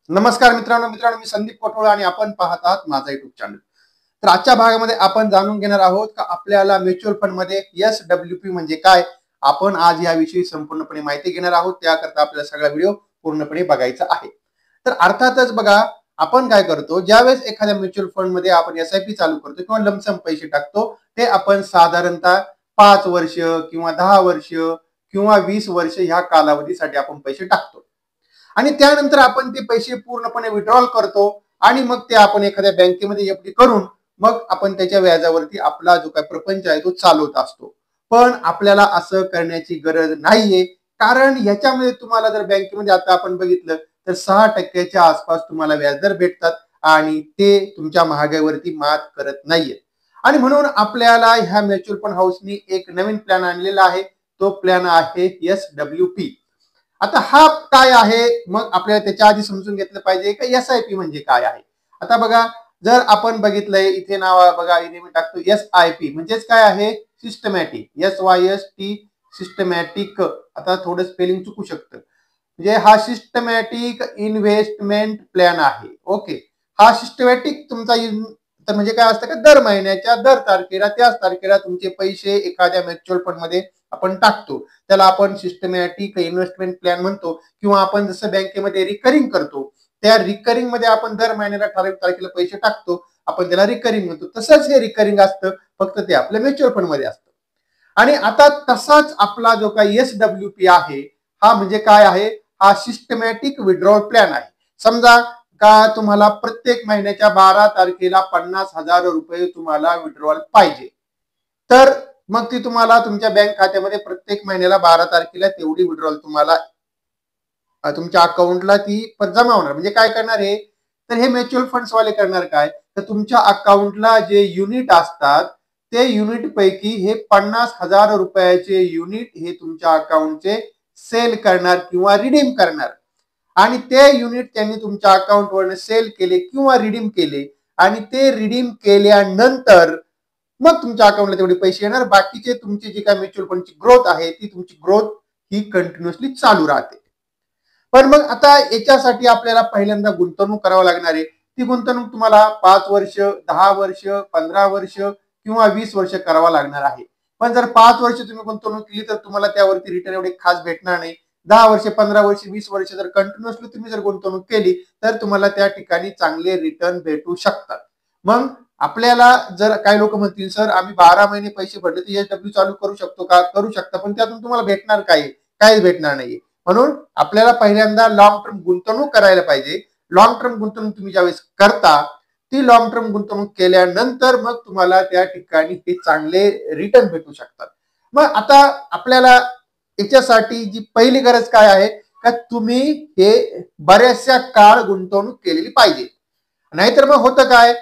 नमस्कार मित्रांनो मी संदीप कोठोळ आणि आपण पाहत आहात माझा युट्यूब चॅनल. तर आजच्या भागामध्ये आपण जाणून घेणार आहोत का आपल्याला म्युच्युअल फंड मध्ये SWP म्हणजे काय. आपण आज याविषयी संपूर्णपणे माहिती घेणार आहोत. त्याकरता आपल्याला सगळा व्हिडिओ पूर्णपणे बघायचा आहे. तर अर्थातच बघा, आपण काय करतो, ज्यावेळेस एखाद्या म्युच्युअल फंड मध्ये आपण SIP चालू करतो किंवा लमसम पैसे टाकतो, ते आपण साधारणतः 5 वर्ष किंवा 10 वर्ष किंवा 20 वर्ष ह्या कालावधीसाठी आपण पैसे टाकतो आणि त्यानंतर आपण ते पैसे पूर्णपणे विड्रॉल करतो आणि मग ते आपण एखाद्या बँकेमध्ये FD करून मग आपण त्याच्या व्याजावरती आपला जो काही प्रपंच आहे तो चालवत असतो. पण आपल्याला असं करण्याची गरज नाहीये, कारण ह्याच्यामध्ये तुम्हाला जर बँकेमध्ये आता आपण बघितलं तर 6% आसपास तुम्हाला व्याजदर भेटतात आणि ते तुमच्या महागाईवरती मात करत नाहीये. आणि म्हणून आपल्याला ह्या म्युच्युअल फंड हाऊसनी एक नवीन प्लॅन आणलेला आहे. तो प्लॅन आहे SWP. आता हा काय आहे, मग आपल्याला त्याच्या आधी समजून घेतलं पाहिजे का SIP म्हणजे काय आहे. आता बघा, जर आपण बघितलंय इथे नाव बघा, इथे मी टाकतो SIP म्हणजेच काय आहे, सिस्टमॅटिक, SYST सिस्टमॅटिक. आता थोडं स्पेलिंग चुकू शकतं, म्हणजे हा सिस्टमॅटिक इन्व्हेस्टमेंट प्लॅन आहे. ओके, हा सिस्टमॅटिक तुमचा तर म्हणजे काय असतं का, दर महिन्याच्या दर तारखेला त्याच तारखेला तुमचे पैसे एखाद्या म्युच्युअल फंड मध्ये आपण टाकतो. त्याला आपण सिस्टमॅटिक इन्व्हेस्टमेंट प्लॅन म्हणतो. किंवा आपण जसं बँकेमध्ये रिकरिंग करतो, त्या रिकरिंग मध्ये आपण दर महिन्याला ठराविक तारखेला पैसे टाकतो, आपण त्याला रिकरिंग म्हणतो. तसंच हे रिकरिंग असतं, फक्त ते आपल्या म्युच्युअल फंड मध्ये असतं. आणि आता तसाच आपला जो काही SWP आहे, हा म्हणजे काय आहे, हा सिस्टमॅटिक विड्रॉल प्लॅन आहे. समजा का तुम्हाला प्रत्येक महिन्याच्या 12 तारखेला 50,000 रुपये तुम्हाला विड्रॉल पाहिजे, तर मग ती तुम्हाला तुमच्या बँक खात्यामध्ये प्रत्येक महिन्याला 12 तारखेला तेवढी विड्रॉल तुम्हाला तुमच्या अकाउंटला ती जमा होणार. म्हणजे काय करणार आहे, तर हे म्युच्युअल फंड्स वाले करणार काय, तर तुमच्या अकाउंटला जे युनिट असतात ते युनिट पैकी हे 50,000 रुपयाचे युनिट हे तुमच्या अकाउंटचे सेल करणार किंवा रिडीम करणार. आणि ते युनिट त्यांनी तुमच्या अकाउंटवरनं सेल केले किंवा रिडीम केले आणि ते रिडीम केल्यानंतर मग तुमच्या अकाउंटला तेवढे पैसे येणार. बाकीचे तुमची जी काय म्युच्युअल फंडची ग्रोथ आहे, ती तुमची ग्रोथ ही कंटिन्युअसली चालू राहते. पण मग आता याच्यासाठी आपल्याला पहिल्यांदा गुंतवणूक करावी लागणार आहे. ती गुंतवणूक तुम्हाला 5 वर्ष, 10 वर्ष, 15 वर्ष किंवा 20 वर्ष करावा लागणार आहे. पण जर 5 वर्ष तुम्ही गुंतवणूक केली तर तुम्हाला त्यावरती रिटर्न एवढे खास भेटणार नाही. 10 वर्ष, 15 वर्ष, 20 वर्ष जर कंटिन्युअसली तुम्ही जर गुंतवणूक केली तर तुम्हाला त्या ठिकाणी चांगले रिटर्न भेटू शकतात. मग आपल्याला जर काही लोक म्हणतील, सर आम्ही 12 महिने पैसे भरले तर SW चालू करू शकतो का, करू शकता, पण त्यातून तुम्हाला भेटणार काय, काहीच भेटणार नाही. म्हणून आपल्याला पहिल्यांदा लॉंग टर्म गुंतवणूक करायला पाहिजे. लॉंग टर्म गुंतवणूक तुम्ही ज्यावेळेस करता, ती लॉंग टर्म गुंतवणूक केल्यानंतर मग तुम्हाला त्या ठिकाणी हे चांगले रिटर्न भेटू शकतात. मग आता आपल्याला याच्यासाठी जी पहिली गरज काय आहे, का तुम्ही हे बऱ्याचशा काळ गुंतवणूक केलेली पाहिजे. नाहीतर मग होतं काय,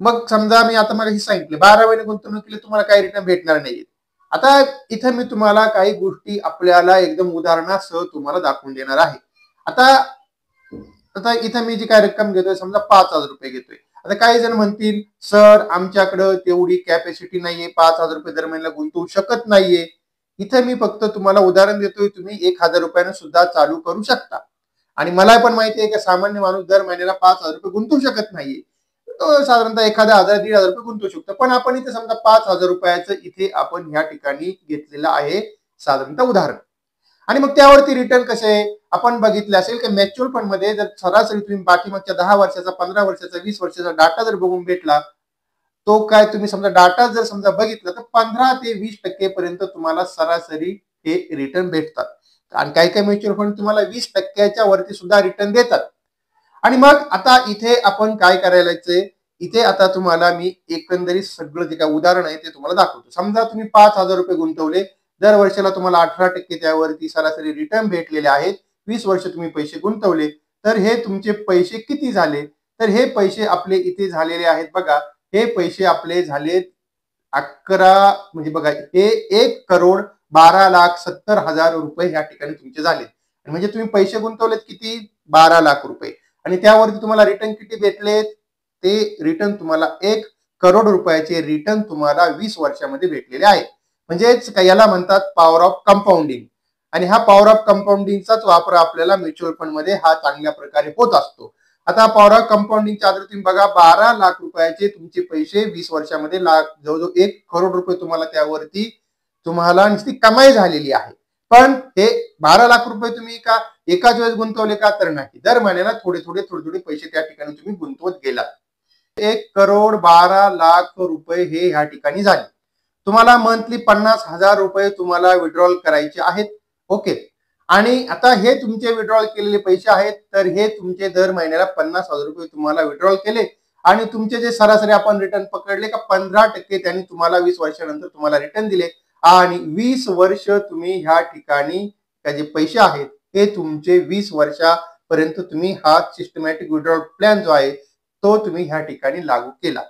मग समजा मी आता मला हे सांगितलं 12 महिने गुंतवणूक केली, तुम्हाला काही रिटर्न भेटणार नाही. आता इथं मी तुम्हाला काही गोष्टी आपल्याला एकदम उदाहरणासह तुम्हाला दाखवून देणार आहे. आता आता इथं मी जी काय रक्कम घेतोय, समजा 5,000 रुपये घेतोय. आता काही जण म्हणतील, सर आमच्याकडे तेवढी कॅपॅसिटी नाहीये, 5,000 रुपये दर महिन्याला गुंतवू शकत नाहीये. इथं मी फक्त तुम्हाला उदाहरण देतोय, तुम्ही 1,000 रुपयानं सुद्धा चालू करू शकता. आणि मला पण माहिती आहे की सामान्य माणूस दर महिन्याला 5,000 रुपये गुंतवू शकत नाहीये. तो साधारणतः 1,000, 1,500 रुपये गुंतवू शकतो. पण आपण इथे समजा 5,000 रुपयाचं इथे आपण ह्या ठिकाणी घेतलेलं आहे साधारणतः उदाहरण. आणि मग त्यावरती रिटर्न कसे आपण बघितले असेल की म्युच्युअल फंड मध्ये जर सरासरी तुम्ही पाठीमागच्या 10 वर्षाचा, 15 वर्षाचा, 20 वर्षाचा डाटा जर बघून भेटला, तो काय तुम्ही समजा डाटा जर समजा बघितला तर 15 ते 20% पर्यंत तुम्हाला सरासरी हे रिटर्न भेटतात. आणि काही काही म्युच्युअल फंड तुम्हाला 20%च्या वरती सुद्धा रिटर्न देतात. आणि मग आता इथे आपण काय करायलाय, इथे आता तुम्हाला मी एकंदरीत सगळं जे काय उदाहरण आहे ते तुम्हाला दाखवतो. समजा तुम्ही 5,000 रुपये गुंतवले, दर वर्षाला तुम्हाला 18% त्यावरती सरासरी रिटर्न भेटलेले आहेत. 20 वर्ष तुम्ही पैसे गुंतवले, तर हे तुमचे पैसे किती झाले, तर हे पैसे आपले इथे झालेले आहेत बघा. हे पैसे आपले झालेत 11, म्हणजे बघा हे 1,12,70,000 रुपये ह्या ठिकाणी तुमचे झाले. म्हणजे तुम्ही पैसे गुंतवलेत किती, 12 लाख रुपये. आणि त्यावरती तुम्हाला रिटर्न किती भेटलेत, ते रिटर्न तुम्हाला 1,00,00,000 रुपयाचे रिटर्न तुम्हाला 20 वर्षामध्ये भेटलेले आहे. म्हणजेच याला म्हणतात पॉवर ऑफ कंपाऊंडिंग. आणि हा पॉवर ऑफ कंपाऊंडिंगचाच वापर आपल्याला म्युच्युअल फंड मध्ये हा चांगल्या प्रकारे होत असतो. आता पॉवर ऑफ कंपाऊंडिंगच्या आधारे तुम्ही बघा 12 लाख रुपयाचे तुमचे पैसे 20 वर्षामध्ये जवळजवळ 1 करोड रुपये तुम्हाला त्यावरती तुम्हाला नुसती कमाई झालेली आहे. पण हे 12 लाख रुपये तुम्ही का एकाच वेळेस गुंतवले का तर नाही, दर महिन्याला थोडे थोडे पैसे त्या ठिकाणी तुम्ही गुंतवत गेलात. 1 करोड 12 लाख रुपये हे ह्या ठिकाणी झाले. तुम्हाला मंथली 50,000 रुपये तुम्हाला विड्रॉल करायचे आहेत. ओके, आणि आता हे तुमचे विड्रॉल केलेले पैसे आहेत, तर हे तुमचे दर महिन्याला 50,000 रुपये तुम्हाला विड्रॉल केले आणि तुमचे जे सरासरी आपण रिटर्न पकडले का 15% त्यांनी तुम्हाला 20 वर्षानंतर तुम्हाला रिटर्न दिले आणि 20 वर्ष तुम्ही ह्या ठिकाणी जे पैसे आहेत हे तुमचे 20 वर्षापर्यंत तुम्ही हा सिस्टमॅटिक विड्रॉल प्लॅन जो आहे तो तुम्ही ह्या ठिकाणी लागू केला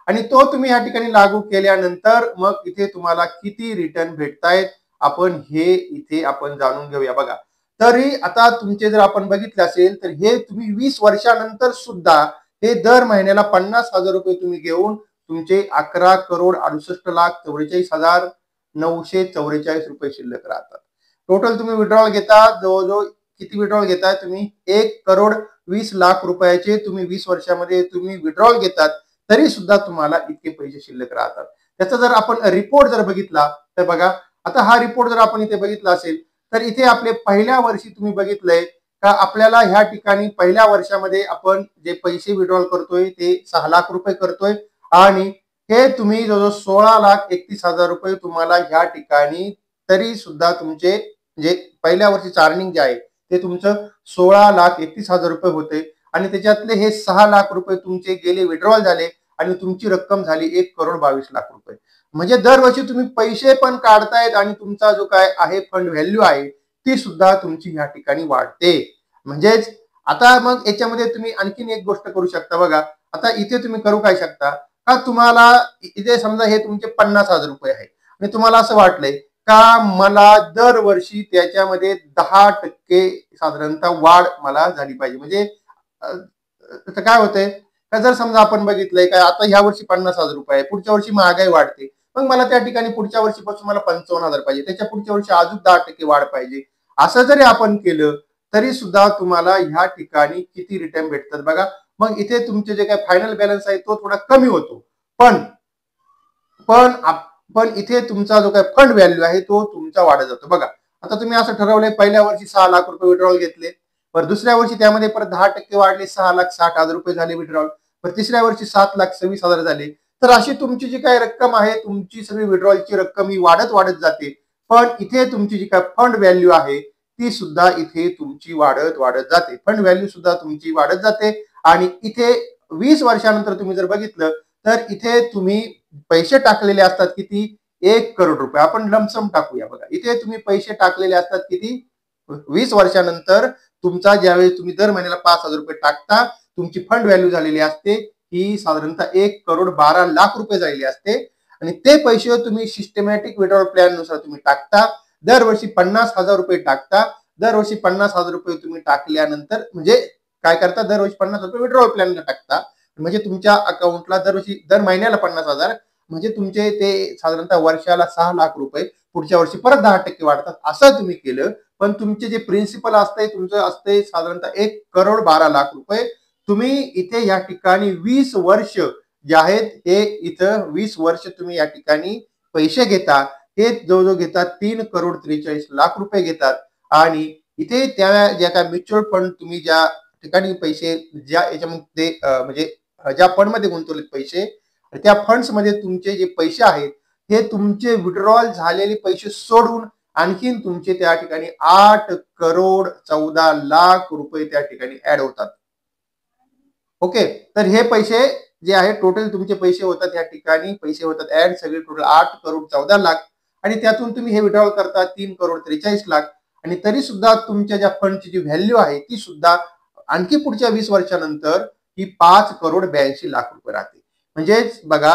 आणि तो तुम्ही ह्या ठिकाणी लागू केल्यानंतर मग इथे तुम्हाला किती रिटर्न भेटतायत आपण हे इथे आपण जाणून घेऊया. बघा, तरी आता तुमचे जर आपण बघितले असेल तर हे तुम्ही 20 वर्षानंतर सुद्धा हे दर महिन्याला 50,000 रुपये तुम्ही घेऊन तुमचे 11,68,44,944 शिल्लक राहतात. टोटल तुम्ही विड्रॉल घेता जवळजवळ किती विड्रॉल घेताय तुम्ही 1,20,00,000 रुपयाचे तुम्ही 20 वर्षामध्ये तुम्ही विड्रॉल घेतात, तरी सुद्धा तुम्हाला इतके पैसे शिल्लक राहतात. त्याचा जर आपण रिपोर्ट जर बघितला तर बघा, आता हा रिपोर्ट जर आपण इथे बघितला असेल तर इथे आपले पहिल्या वर्षी तुम्ही बघितलंय का आपल्याला ह्या ठिकाणी पहिल्या वर्षामध्ये आपण जे पैसे विड्रॉल करतोय ते 6 लाख रुपये करतोय आणि हे तुम्ही जवळजवळ 16,31,000 रुपये तुम्हाला ह्या ठिकाणी तरी सुद्धा तुमचे जे पहिल्या वर्षीचं अर्निंग जे आहे ते तुमचं 16,31,000 रुपये होते आणि त्याच्यातले हे 6 लाख रुपये तुमचे गेले विड्रॉल झाले आणि तुमची रक्कम झाली 1,22,00,000 रुपये. म्हणजे दरवर्षी तुम्ही पैसे पण काढतायत आणि तुमचा जो काय आहे फंड व्हॅल्यू आहे ती सुद्धा तुमची ह्या ठिकाणी वाढते. म्हणजेच आता मग याच्यामध्ये तुम्ही आणखीन एक गोष्ट करू शकता. बघा, आता इथे तुम्ही करू काय शकता का, तुम्हाला इथे समजा हे तुमचे 50,000 रुपये आहे आणि तुम्हाला असं वाटलंय का मला दरवर्षी त्याच्यामध्ये 10% साधारणतः वाढ मला झाली पाहिजे. म्हणजे काय होतंय का, जर समजा आपण बघितलंय का आता ह्या वर्षी 50,000 रुपये आहे, पुढच्या वर्षी महागाई वाढते, मग मला त्या ठिकाणी पुढच्या वर्षीपासून मला 55,000 पाहिजे, त्याच्या पुढच्या वर्षी अजून 10% वाढ पाहिजे. असं जरी आपण केलं तरी सुद्धा तुम्हाला ह्या ठिकाणी किती रिटर्न भेटतात बघा. मग इथे तुमचे जे काही फायनल बॅलन्स आहे तो थोडा कमी होतो, पण पण पण इथे तुमचा जो काही फंड व्हॅल्यू आहे तो तुमचा वाढत जातो. बघा, आता तुम्ही असं ठरवलंय पहिल्या वर्षी 6 लाख रुपये विड्रॉल घेतले, पण दुसऱ्या वर्षी त्यामध्ये परत 10% वाढले, 6,60,000 रुपये झाले विड्रॉल, पण तिसऱ्या वर्षी 7,26,000 झाले. तर अशी तुमची जी काही रक्कम आहे तुमची सगळी विड्रॉलची रक्कम ही वाढत वाढत जाते, पण इथे तुमची जी काही फंड व्हॅल्यू आहे ती सुद्धा इथे तुमची वाढत वाढत जाते. फंड व्हॅल्यू सुद्धा तुमची वाढत जाते आणि इथे 20 वर्षानंतर तुम्ही जर बघितलं तर इथे तुम्ही पैसे टाकलेले असतात किती, 1 करोड रुपये. आपण लमसम टाकूया. बघा, इथे तुम्ही पैसे टाकलेले असतात किती, 20 वर्षानंतर तुमचा ज्यावेळेस तुम्ही दर महिन्याला 5,000 रुपये टाकता तुमची फंड व्हॅल्यू झालेली असते ही साधारणतः 1,12,00,000 रुपये झालेली असते आणि ते पैसे तुम्ही सिस्टमॅटिक विड्रॉल प्लॅन नुसार तुम्ही टाकता. दरवर्षी 50,000 रुपये टाकता. दरवर्षी 50,000 रुपये तुम्ही टाकल्यानंतर म्हणजे काय करता, दरवर्षी 50,000 रुपये विड्रॉल प्लॅनला टाकता. म्हणजे तुमच्या अकाउंटला दरवर्षी दर महिन्याला 50,000 म्हणजे तुमचे ते साधारणतः वर्षाला 6 लाख रुपये, पुढच्या वर्षी परत 10% वाढतात. असं तुम्ही केलं, पण तुमचे जे प्रिन्सिपल असते तुमचं असते साधारणतः 1,12,00,000 रुपये. तुम्ही इथे या ठिकाणी 20 वर्ष जे आहेत हे इथं 20 वर्ष तुम्ही या ठिकाणी पैसे घेता, हे जवळजवळ घेतात 3,43,00,000 रुपये घेतात आणि इथे त्या ज्या काय म्युच्युअल फंड तुम्ही ज्या ठिकाणी पैसे ज्या याच्यामध्ये म्हणजे ज्या फंड मध्ये गुंतवले पैसे त्या फंड्स मध्ये तुमचे जे पैसे आहेत हे तुमचे विड्रॉल झालेले पैसे सोडून आणखीन तुमचे त्या ठिकाणी 8,14,00,000 रुपये त्या ठिकाणी ऍड होतात. ओके, तर हे पैसे जे आहे टोटल तुमचे पैसे होतात या ठिकाणी पैसे होतात ऍड सगळे टोटल 8,14,00,000 आणि त्यातून तुम्ही हे विड्रॉल करता 3,43,00,000 आणि तरी सुद्धा तुमच्या ज्या फंडची जी व्हॅल्यू आहे ती सुद्धा आणखी पुढच्या 20 वर्षानंतर ही 5,82,00,000 रुपये राहते. म्हणजेच बघा,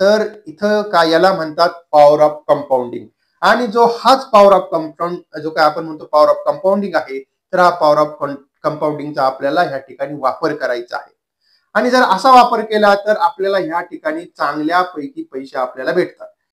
तर इथं काय याला म्हणतात पॉवर ऑफ कंपाऊंडिंग आणि जो हाच पॉवर ऑफ कंपाऊंड जो काय आपण म्हणतो पॉवर ऑफ कंपाऊंडिंग आहे, तर हा पॉवर ऑफ कंपाऊंडिंगचा आपल्याला ह्या ठिकाणी वापर करायचा आहे आणि जर असा वापर केला तर आपल्याला ह्या ठिकाणी चांगल्यापैकी पैसे आपल्याला भेटतात.